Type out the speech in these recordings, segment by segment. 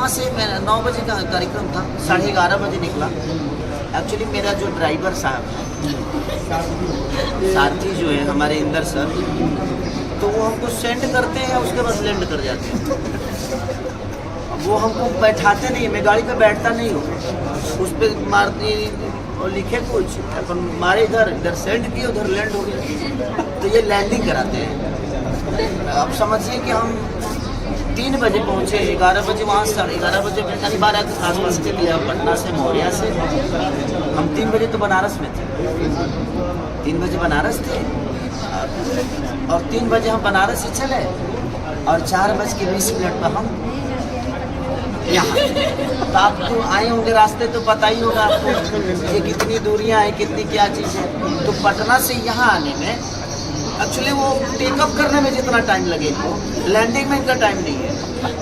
यहाँ से मैं 9 बजे का कार्यक्रम था, 11:30 बजे निकला। एक्चुअली मेरा जो ड्राइवर साहब है, सारथी जो है हमारे इंदर सर, तो वो हमको सेंड करते हैं, उसके बाद लैंड कर जाते हैं। वो हमको बैठाते नहीं, मैं गाड़ी पे बैठता नहीं हूँ, उस पर मारती और लिखे कुछ अपन मारे, इधर सेंड किए, उधर लैंड हो गया। तो ये लैंडिंग कराते हैं। अब समझिए कि हम 3 बजे पहुँचे, 11 बजे वहाँ, 11:30 बजे 12 के आसपास के लिए पटना से, मौर्या से। हम 3 बजे तो बनारस में थे, 3 बजे बनारस थे, और 3 बजे हम बनारस से चले, और 4:20 पर हम यहाँ। तो आप तो आए होंगे, रास्ते तो पता ही होगा आपको ये कितनी दूरियाँ हैं, कितनी क्या चीज़ है। तो पटना से यहाँ आने में एक्चुअली वो टेकअप करने में जितना टाइम लगे, लैंडिंग में इतना टाइम नहीं है।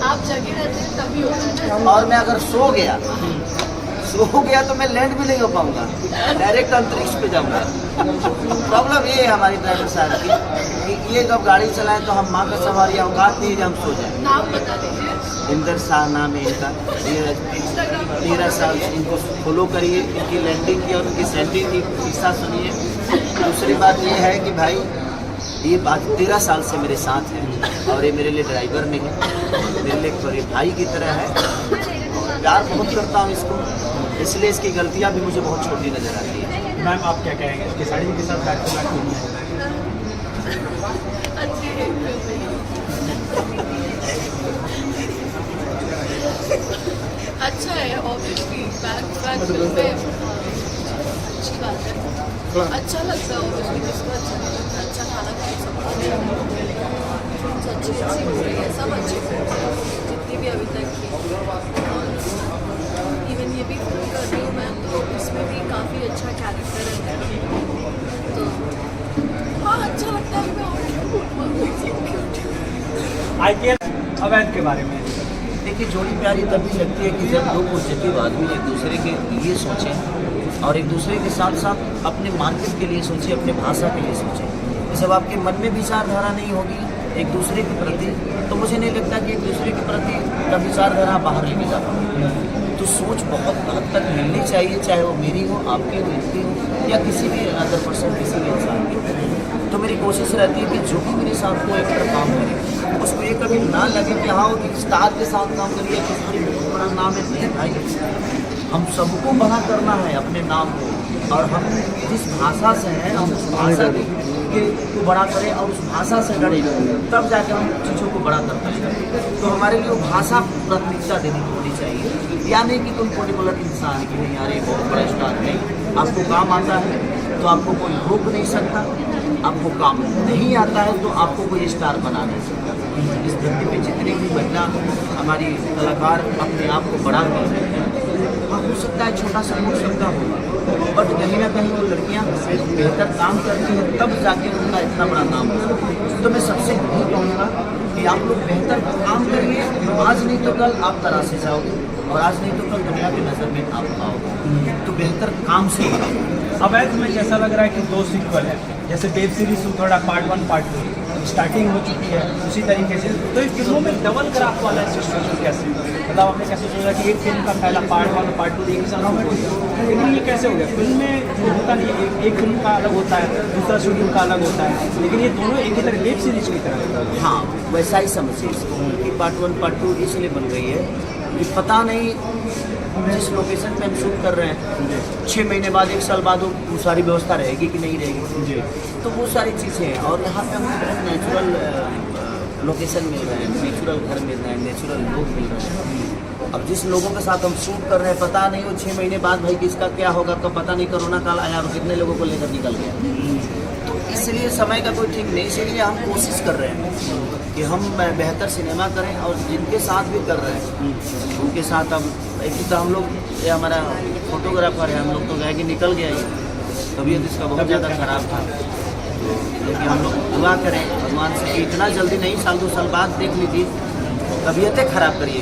आप जगह रहते हैं तभी होता है। और मैं अगर सो गया तो मैं लैंड भी नहीं हो पाऊंगा, डायरेक्ट अंतरिक्ष पे जाऊंगा। प्रॉब्लम ये है हमारी ड्राइवर साहब की कि ये जब गाड़ी चलाएं तो हम माँ का सवारी औकात नहीं, हम सो जाए। नाम बता दीजिए। इंदर शाह नाम है इनका। 13 साल से इनको फॉलो करिए, इनकी लैंडिंग की और उनकी सेंडिंग की किस्सा सुनिए। दूसरी बात ये है कि भाई ये बात 13 साल से मेरे साथ है, और ये मेरे लिए ड्राइवर नहीं है, मेरे लिए एक भाई की तरह है। प्यार बहुत करता हूँ इसको, इसलिए इसकी गलतियाँ भी मुझे बहुत छोटी नज़र आती है। मैम आप क्या कहेंगे इसके साड़ी के साथ बैक टू बैक फिल्म है? अच्छी है अच्छा है, ऑब्वियसली बैक फिल्म में अच्छी बात है, अच्छा लगता है। ऑब्वियसली किसको अच्छा नहीं लगता, अच्छा खाना खाए, सब अच्छी हो रही है, सब अच्छी जितनी भी अभी तक की। इवन ये भी फिल्म कर रही हूँ मैं, तो इसमें भी काफ़ी अच्छा कैरेक्टर है मेरा, तो हाँ अच्छा लगता है। IPL अवैध के बारे में देखिए, जोड़ी प्यारी तभी लगती है कि जब दो पॉजिटिव आदमी एक दूसरे के लिए सोचें, और एक दूसरे के साथ साथ अपने मार्केट के लिए सोचें, अपने भाषा के लिए सोचें। जब आपके मन में विचारधारा नहीं होगी एक दूसरे के प्रति, तो मुझे नहीं लगता कि एक दूसरे के प्रति का विचारधारा बाहर लेके जा पाए। तो सोच बहुत हद तक मिलनी चाहिए, चाहे वो मेरी हो, आपकी हो, इनकी हो, या किसी भी अदर पर्सन, किसी भी इंसान की। तो मेरी कोशिश रहती है कि जो भी मेरे साथ को एक काम करे, उसको ये कभी ना लगे कि हाँ वो स्टार के साथ काम करिए, किसी बहुत बड़ा नाम है। नहीं भाई, हम सबको बड़ा करना है अपने नाम को, और हम जिस भाषा से हैं हम उस भाषा को बड़ा करें और उस भाषा से लड़े, तब जाके हम चीज़ों को बड़ा कर पाएंगे। तो हमारे लिए वो भाषा प्राथमिकता देनी होनी चाहिए, या नहीं कि तुम पर्टिकुलर इंसान की नहीं, यार बहुत बड़ा स्टार नहीं, आपको काम आता है तो आपको कोई रोक नहीं सकता, आपको काम नहीं आता है तो आपको कोई स्टार बना नहीं सकता। इस धरती पे जितनी भी महिला हमारी कलाकार अपने आप को बड़ा कर रहे हैं, हाँ हो सकता है छोटा सा हो सकता होगा, बट कहीं ना कहीं वो लड़कियाँ बेहतर काम करती हैं, तब जाके उनका इतना बड़ा नाम होगा। तो मैं सबसे यही कहूँगा कि आप लोग बेहतर काम करिए, आज नहीं तो कल आप तरासे जाओगे, और आज नहीं तो कल दुनिया की नज़र में आप आओगे। तो बेहतर काम से अवैध में जैसा लग रहा है कि 2 सीक्वल है, जैसे वेब सीरीज थोड़ा पार्ट 1 पार्ट 2 स्टार्टिंग हो चुकी है, उसी तरीके से तो इस फिल्मों में डबल ग्राफ वाला सिचुएशन कैसे, मतलब आपने कैसे सोचा कि एक फिल्म का पहला पार्ट 1 और पार्ट 2 एक ही साथ हो गया, लेकिन ये कैसे हो गया? फिल्म में जो होता नहीं है, एक फिल्म का अलग होता है, दूसरा शेड्यूल का अलग होता है, लेकिन ये दोनों एक ही तरह वेब सीरीज की तरह। हाँ वैसा ही समझिए इसको कि पार्ट 1 पार्ट 2 इसलिए बन गई है कि पता नहीं जिस लोकेशन पे हम शूट कर रहे हैं 6 महीने बाद, 1 साल बाद वो सारी व्यवस्था रहेगी कि नहीं रहेगी, तो वो सारी चीज़ें हैं। और यहाँ पे हमें बहुत नेचुरल लोकेशन मिल रहे हैं, नेचुरल घर मिल रहे हैं, नेचुरल लोग मिल रहे हैं। अब जिस लोगों के साथ हम शूट कर रहे हैं, पता नहीं वो 6 महीने बाद भाई किसका क्या होगा, कब पता नहीं, कोरोना काल आया और कितने लोगों को लेकर निकल गया। तो इसलिए समय का कोई ठीक नहीं, इसलिए हम कोशिश कर रहे हैं कि हम बेहतर सिनेमा करें, और जिनके साथ भी कर रहे हैं उनके साथ अब एक तो हम लोग, ये हमारा फोटोग्राफर है, हम लोग तो गए कि निकल गया, ये तबीयत इसका बहुत ज़्यादा ख़राब था, लेकिन हम लोग दुआ करें भगवान से कि इतना जल्दी नहीं, 1-2 साल बाद देख लीजिए, तबीयतें ख़राब करिए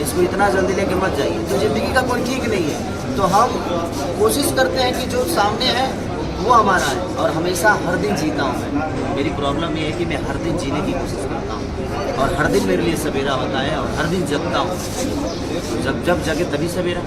इसको इतना जल्दी लेके मत जाइए। तो ज़िंदगी का कोई ठीक नहीं है, तो हम कोशिश करते हैं कि जो सामने है वो हमारा है, और हमेशा हर दिन जीता हूँ मैं। मेरी प्रॉब्लम ये है कि मैं हर दिन जीने की कोशिश करता हूँ। और हर दिन मेरे लिए सवेरा होता है और हर दिन जगता हूँ। जब जब जगे तभी सवेरा।